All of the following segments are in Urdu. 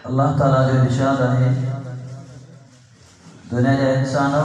اللہ تعالیٰ جو ارشاد ہے دنیا جا انسانو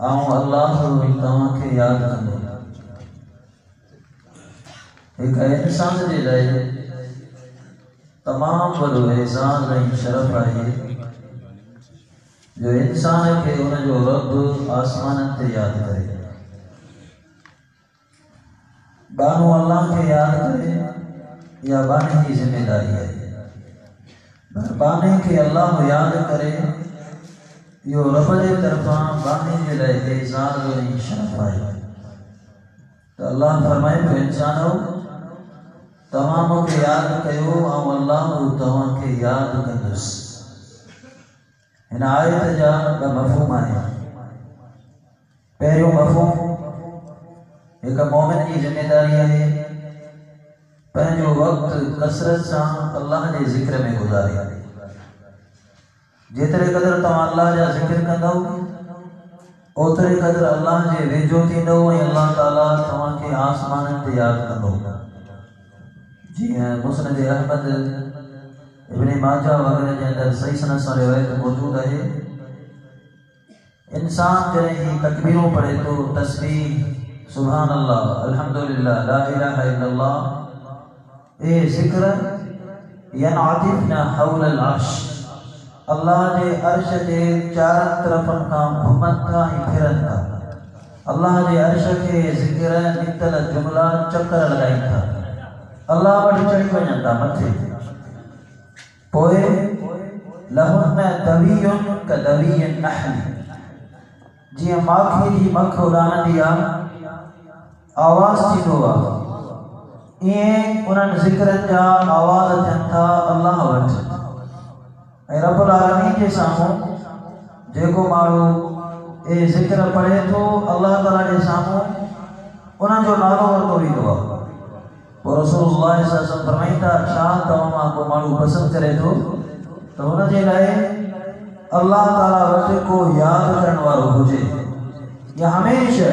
آؤں اللہ تواں کے یاد کندو ایک انسان جے لائے تمام وڈو احسان ۽ شرف ہے جو انسان کے ان جو رب آسمان تے یاد کرے بانو اللہ کے یاد کرے یا بانے کی ذمہ داری ہے بانے کے اللہ یاد کرے یہ رب کے طرفاں بانے کے لئے احسان جو شرف ہے تو اللہ فرمائے تو انسانو تمام کے یاد کیو او اللہ تمام کے یاد کندس ان آیت جا مفہوم ہے پہلو مفہوم ایک مومن کی ذمہ داری ہے پہنجو وقت کثرت سے اللہ کے ذکر میں گزارے جتنے قدر تم اللہ جا ذکر کندو اوترے قدر اللہ جے ویجو تھیندو ۽ اللہ تعالیٰ تمام کے آسمان تے یاد کندو جی مسند احمد ابن ماجہ وغیرہ کے اندر صحیح سند سے روایت موجود ہے انسان جنہیں ہی تکبیروں پڑھے تو تسبیح سبحان اللہ الحمدللہ لا الہ الا اللہ اے ذکر ینعطفنا حول العرش اللہ جے عرش کے چار طرفن کا گھومن کا ہی پھرن کا اللہ جے عرش کے ذکر نکتل جملہ چکر لگائیں تھا اللہ بڑی چڑی وجن تھا متھے پوئے لہن دویون کا دوی النحل جی ماکھی جی مکھ اڑان دیا آواز تھی دعا یہ انہاں ذکر جا آواز تھن تھا اللہ وٹ اے رب العالمین کے ساموں جے کو مارو اے ذکر پڑھے تو اللہ تعالیٰ کے ساموں انہاں جو نالو ورتو بھی دعا رسول اللہ صلی اللہ علیہ وسلم فرمائیتا شاہ تمام کو مارو پسند کرے تو انہوں نے لائے اللہ تعالیٰ وقت کو یاد کرنے والو ہو جائے یا ہمیشہ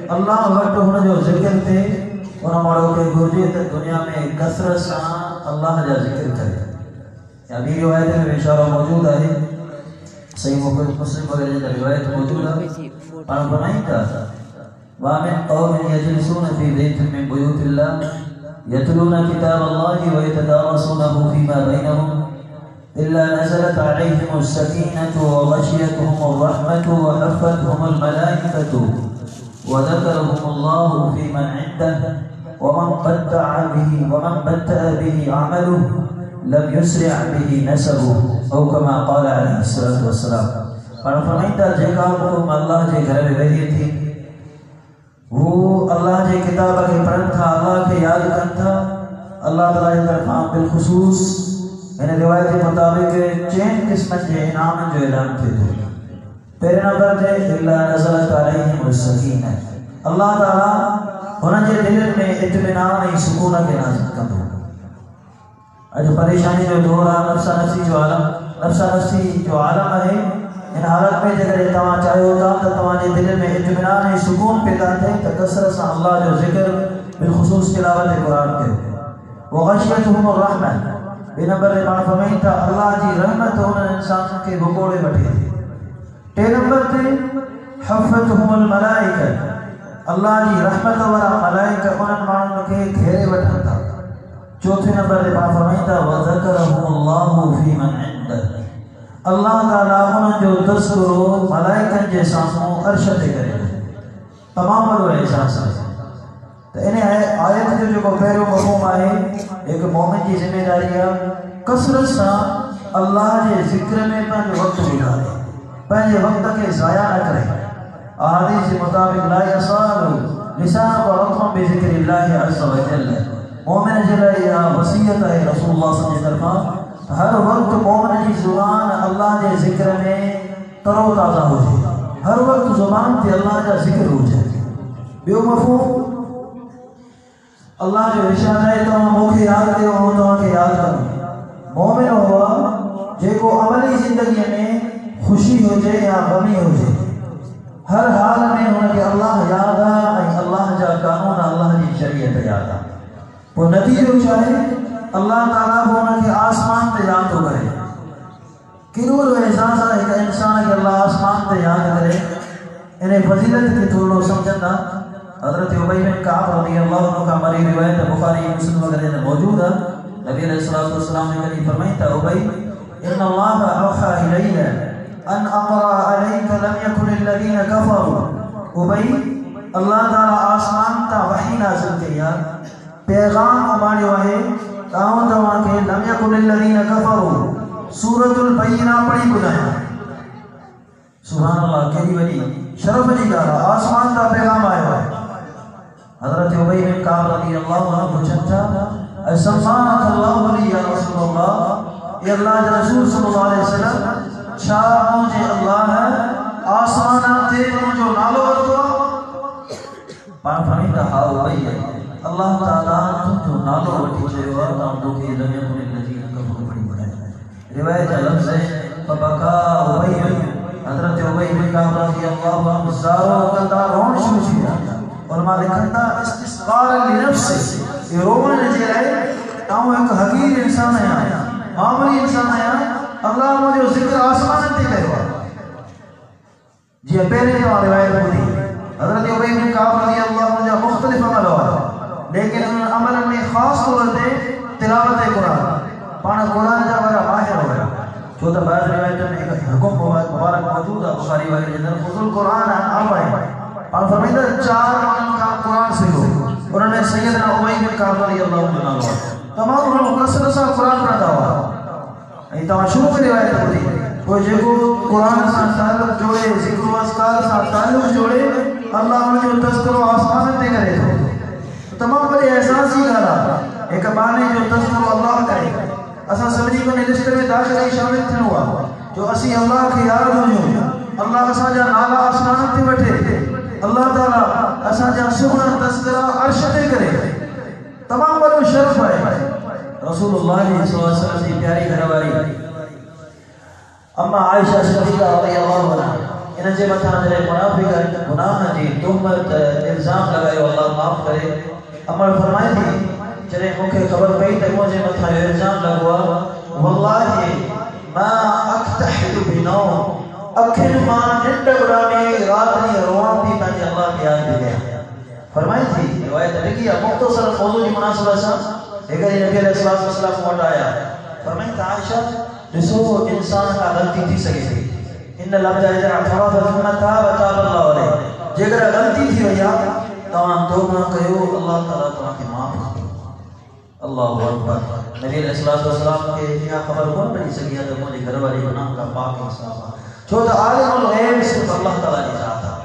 اللہ وقت انہوں جو ذکر تھے انہوں مارو کے گوجے تو دنیا میں کثرت سے اللہ جا ذکر کرے یا بھی روایت میں اشارہ موجود ہے صحیح مسلم وغیرہ جا روایت موجود ہے اور فرمائیتا وَمِنْ قَوْمٍ يَجْلِسُونَ فِي بَيْتٍ مِّن بُيُوتِ اللَّهِ يتلون كتاب الله ويتدارسونه فيما بينهم إلا نزلت عليهم السكينة وغشيتهم الرحمة وحفتهم الملائكة وذكرهم الله في من عنده ومن بدأ به عمله لم يسرع به نسبه أو كما قال عليه الصلاة والسلام اور فرمائتا جگہ حکم اللہ جے گھر میں وحی تھی وہ اللہ جے کتاب کے پڑھن تھا اللہ کے یاد کن تھا اللہ تعالیٰ کی طرف بالخصوص میں روایت کے مطابق چین قسم کے انعام جو اعلان تھے تو پہلے نمبر تھے اللہ نزلت علیہم السکینہ اللہ تعالیٰ انہوں نے دل میں اطمینان اور سکون کے نازل کر دو جو پریشانی جو دور نفسا نفسی جو عالم ہے ان حالت میں جگر تمام چاہے ہوتا تو تمہارے دل میں اطمینان سکون پیدا تھے تو کثرت سے اللہ جو ذکر بالخصوص تلاوت قرآن کے وغشیتہم الرحمہ بے نمبر ایمان فرمائیں تھا اللہ جی رحمت انہوں انسان کے بکوڑے بٹھے تھے تے نمبر تھے حفتہم الملائکہ اللہ جی رحمت ورہ ملائکہ انہوں مانوں کے گھیرے بٹھا تھا چوتھے نمبر ایمان فرمائیں تھا وَذَكَرَهُمُ اللَّهُ فِي مَنْ عِنْدَهُ اللہ تعالیٰ انہوں جو تذکرو ملائکن جے ساموں ارشد کرے تمام لوگ احساس ہے تو انہیں آیت جو پہلو مفہوم ہے ایک مومن کی ذمہ داری ہے کثرت سے اللہ کے ذکر میں پہنچے وقت گزارے پہنچے وقت کے ضائع نہ کرے احادیث کے مطابق لا یصال لسان و رقم بذکر اللہ عز و جل مومن جلائے یا وصیت ہے رسول اللہ صلی اللہ علیہ وسلم ہر وقت مومن کی زبان اللہ کے ذکر میں ترو تازہ ہو جائے ہر وقت زبان تے اللہ کا ذکر ہو جائے بیو مفہوم اللہ جو ارشاد ہے تو موکے یاد دیو ہوں تو کے یاد کرو مومن ہوا جے کو عملی زندگی میں خوشی ہو جائے یا غمی ہو جائے ہر حال میں ہونا کہ اللہ یاد ہے اللہ جا قانون اللہ کی شریعت یاد ہے وہ نتیجو چاہے اللہ تعالیٰ کو انہوں کے آسمان تے یاد ہو کرے کنور و احساس ہے کہ انسان کے اللہ آسمان تے یاد کرے انہیں فضیلت کے تھوڑو سمجھتا حضرت عبی بن کعب رضی اللہ عنہ کا ہماری روایت بخاری مسلم وغیرہ میں موجود ہے نبی علیہ السلام نے کہیں فرمائی تھا عبی ان اللہ اوحا الیہ ان اقرأ علیک لم یکن الذین کفروا عبی اللہ تعالیٰ آسمان تا وحی نازل کیا پیغام ہمارے وہے تاؤں تاؤں کے لم یکن الذین کفروا سورۃ البینہ پڑھی بنایا سبحان اللہ کہی بنی شرف جی گا آسمان تا پیغام آیا ہے حضرت عبی بن کعب رضی اللہ عنہ پوچھتا سبحانک اللہ علی یا رسول اللہ یہ اللہ کے رسول صلی اللہ علیہ وسلم شاہ مجھے اللہ ہے آسمان تے مجھو نالو ورکو پان فرمیتا ہاں عبی ہے اللہ تعالیٰ تم جو نالو وٹی چاہیے اور نام دو کہ لم یکن الذین کفروا بڑی بڑھائے روایت لفظ ہے فبکا عبی حضرت عبی بن کعب رضی اللہ عنہ زارو قلدہ رون شروع کیا علماء لکھتا استصغار لنفس یہ رومن جی رہے تاؤں ایک حقیر انسان ہے معاملی انسان ہے اللہ مجھے ذکر آسمان تے کروا جی پہلے جو روایت ہوئی حضرت عبی بن کعب رضی اللہ عنہ مختلف عمل ہوا لیکن ان عمل میں خاص طور سے تلاوت قرآن پانا قرآن جا بڑا ماہر ہو گیا جو تو بعض روایتوں میں ایک حکم مبارک موجود ہے بخاری وغیرہ جنر فضل قرآن آمائے اور فرمیدہ 4 معنی کا قرآن سے ہو انہوں نے سیدنا عبی بن کعب رضی اللہ عنہ تمام انہوں مقصر سا قرآن پڑھتا ہوا یہ تمام شروع کی روایت ہوتی وہ جو قرآن سے تعلق جوڑے ذکر و اذکار سے تعلق جوڑے اللہ نے جو تذکر و آسمان دے کرے تو تمام بڑے احساس ہی گالا ایک بانے جو تذکر و اللہ کرے اسا سمجھی کو لسٹ میں داخل شامل تھے ہوا جو اسی اللہ کی یاد ہو جو اللہ اسا جا نالا آسمان تے بیٹھے اللہ تعالی اسا جا سبحان تذکرہ عرش تے کرے تمام بڑو شرف ہے رسول اللہ صلی اللہ علیہ وسلم کی پیاری گھرواری اما عائشہ صدیقہ رضی اللہ عنہا انہیں جے متھا جڑے منافق گناہ جی تہمت الزام لگائے اللہ معاف کرے عمر فرمائے تھی جڑے مکھے خبر پئی تے مجھے متھا الزام لگوا واللہ ما اکتحل بنوم اکھن مان ننڈ بڑانی رات نہیں روان بھی پنجے اللہ کی یاد دے گیا فرمائی تھی روایت لکھی ہے مختصر موضوع کی مناسبہ سا ایک نبی علیہ السلام کو ہٹایا فرمائی تھی عائشہ جسو انسان کا غلطی تھی سکے تھی ان العبد اذا اعترف ثم تاب تاب الله عليه جگر غلطی تھی ویا تمام توبہ کہو اللہ تعالی تمہاں کے معاف کرے اللہ اکبر نبی علیہ السلام کے کیا خبر کون پڑھی سکی ہے تو مجھے گھر والی گناہ کا پاک انصاف چھو تو عالم الغیب صرف اللہ تعالی نے چاہتا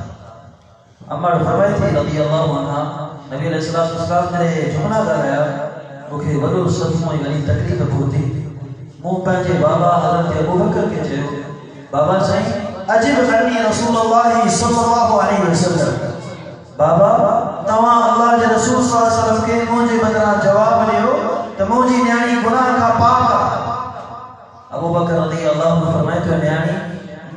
عمر فرمائی تھی رضی اللہ عنہ نبی علیہ السلام نے جملہ کرایا کہ وڈو صدمہ یعنی تکلیف ہوتی مو پنجے بابا حضرت ابو بکر کے چے بابا سائیں عجب عنی رسول اللہ صلی اللہ علیہ وسلم بابا تمام اللہ کے رسول صلی اللہ علیہ وسلم کے مجھے بدرا جواب لیو تو مجھے نیانی گناہ کا پاک ابو بکر رضی اللہ عنہ فرمائے تو نیانی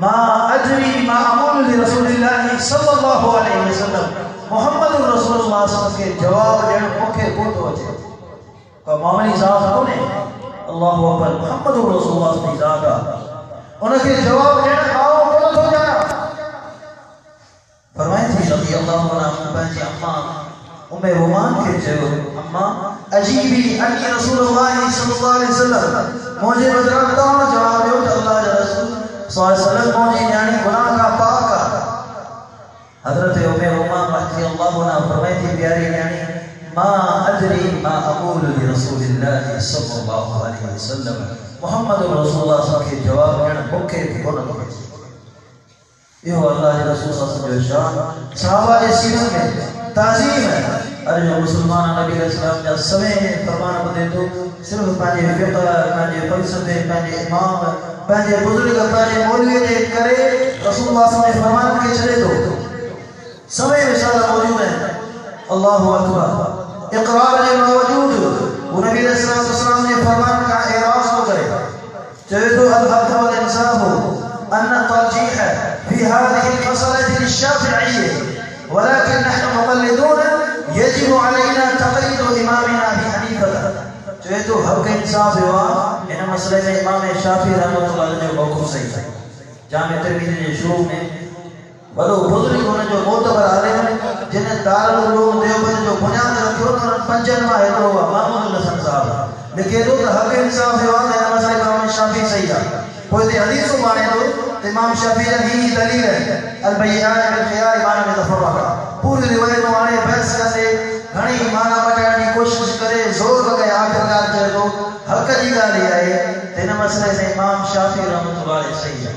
ما اجری ما امول لرسول اللہ صلی اللہ علیہ وسلم محمد رسول اللہ صلی اللہ علیہ وسلم کے جواب دینے مکھے بہت ہوتے کہ معاملی ذات کونے اللہ اکبر محمد رسول اللہ صلی اللہ علیہ وسلم انہوں کے جواب دینے آؤ غلط ہو جانا فرمائے تھی رضی اللہ عنہ پہنچے اما رومان کے جو اما عجیبی انی رسول اللہ صلی اللہ علیہ وسلم مجھے بدرکتا ہوں جواب دیو کہ اللہ کے رسول صلی اللہ علیہ وسلم مجھے یعنی گناہ کا پاکا حضرت رومان رضی اللہ عنہ فرمائے تھی پیاری یعنی ما ادری ما اقول لرسول اللہ صلی اللہ علیہ وسلم محمد رسول اللہ صلی اللہ علیہ وسلم کے جواب دینا مکے بھی ہونا ہوئے یہ اللہ کے رسول صلی اللہ علیہ وسلم شان صحابہ سیرت میں تعظیم ہے اور جو مسلمان نبی علیہ السلام نے سمے فرمان بدے تو صرف پانچے فقہ پانچے فلسفے پانچے امام پانچے بزرگ پانچے مولوی نے کرے رسول اللہ صلی اللہ علیہ وسلم فرمان کے چلے تو سمے مثال موجود ہے اللہ اکبر اقرار جو موجود وہ نبی علیہ السلام نے فرمان کا اعراض ہو گئے چاہے تو الحق والانصاف ان الترجيح في هذه المسألة للشافعية ولكن نحن مقلدون يجب علينا تقليد إمامنا أبي حنيفة تو حق انصاف ہوا ان مسئلے میں امام شافعی رحمۃ اللہ علیہ جو موقف صحیح تھا جامع ترمذی کے شروع میں بڑو بزرگ ہونے جو معتبر عالم جنہیں دارالعلوم دیوبند جو بنیاد رکھو تو پنجن میں ہے تو محمود الحسن صاحب لیکن تو حق انصاف ہوا ان مسئلے میں امام شافعی صحیح ہے کوئی تے حدیث مانے تو امام شافعی ہی دلیل ہے البیان بالخيار ایمان میں تفرقا پوری روایت مانے بحث کرتے گھنی مانا بٹانے کی کوشش کرے زور لگے آخرکار چاہے تو حق جی گالی آئے تین مسئلے میں امام شافعی رحمۃ اللہ علیہ صحیح ہے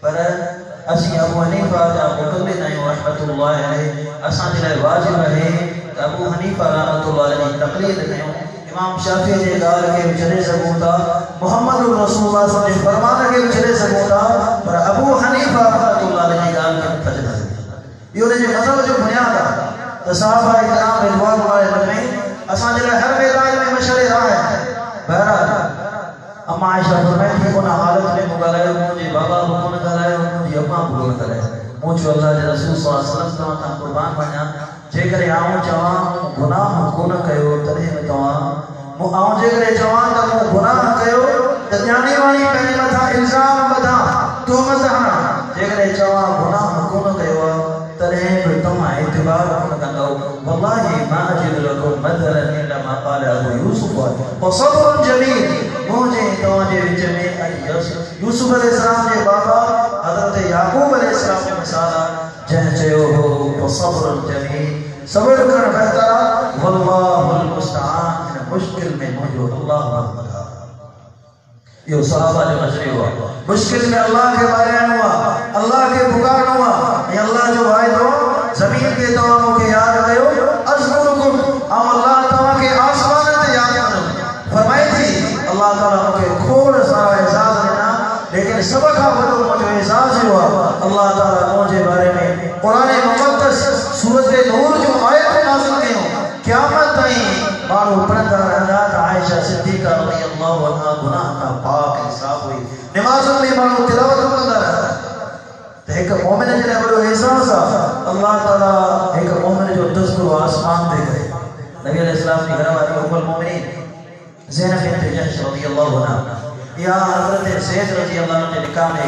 پر اسی ابو حنیفہ جا مقلد ہیں رحمۃ اللہ علیہ اسان جلائے واجب ہے ابو حنیفہ رحمۃ اللہ علیہ تقلید ہیں امام شافعی نے گال کے چلے سکوں تھا محمد رسول اللہ صلی اللہ علیہ وسلم فرمان کے چلے سکوں تھا پر ابو حنیفہ رحمۃ اللہ علیہ گال کے تجد ہے یہ جو مذہب جو بنیاد ہے صحابہ کرام رضوان اللہ علیہم اسان جلائے ہر میدان میں مشورے رہا ہے بہرحال اما عائشہ فرمائے کہ ان حالت میں مغلائے مجھے بابا بکون کرائے مجھے اما بکون کرائے مجھے اللہ کے رسول صلی اللہ علیہ وسلم تمہاں تھا قربان بنیا جے کرے آؤں چاہاں گناہ کون کہو ترہی میں تمہاں آؤں جے کرے چاہاں تمہاں گناہ کہو تجانی وانی پہنے مطا الزام بدا تو مزہاں جے کرے چاہاں گناہ کون کہو ترہی میں تمہاں اعتبار کون کہو واللہ ما اجد لکم مثلا الا ما قال ابو یوسف وصبر جمیل مجھے توجہ وچ میں یوسف علیہ السلام کے بابا حضرت یعقوب علیہ السلام کے مثالا جن چیو ہو وصبر جمیل صبر کر بہتر واللہ المستعان مشکل میں مجھو اللہ رحمتہ یہ صحابہ جو مجھے ہوا مشکل میں اللہ کے بارے میں ہوا اللہ کے پکار ہوا یہ اللہ جو آئے تو زمین کے تواموں کے یاد گئے اذکرکم ام اللہ تعالیٰ کے آسمان تے یاد کرو فرمائی تھی اللہ تعالیٰ کے کھوڑ سارا احساس دینا لیکن سبق بدو مجھے احساس ہوا اللہ تعالیٰ مجھے بارے میں قرآن مقدس سورت نور جو آیت نازل کی ہوں قیامت تائیں مارو پڑھتا رہنا عائشہ صدیقہ رضی اللہ عنہ گناہ کا پاک انصاف ہوئی نمازوں میں مارو تلاوت کرتا رہا تو ایک مومن جنہیں بڑو احساس اللہ تعالیٰ ایک مومن جو تذکر آسمان دے گئے نبی علیہ السلام کی گھروالی ام المومنین زینب بنت جحش رضی اللہ عنہ یا حضرت زید رضی اللہ عنہ کے نکاح میں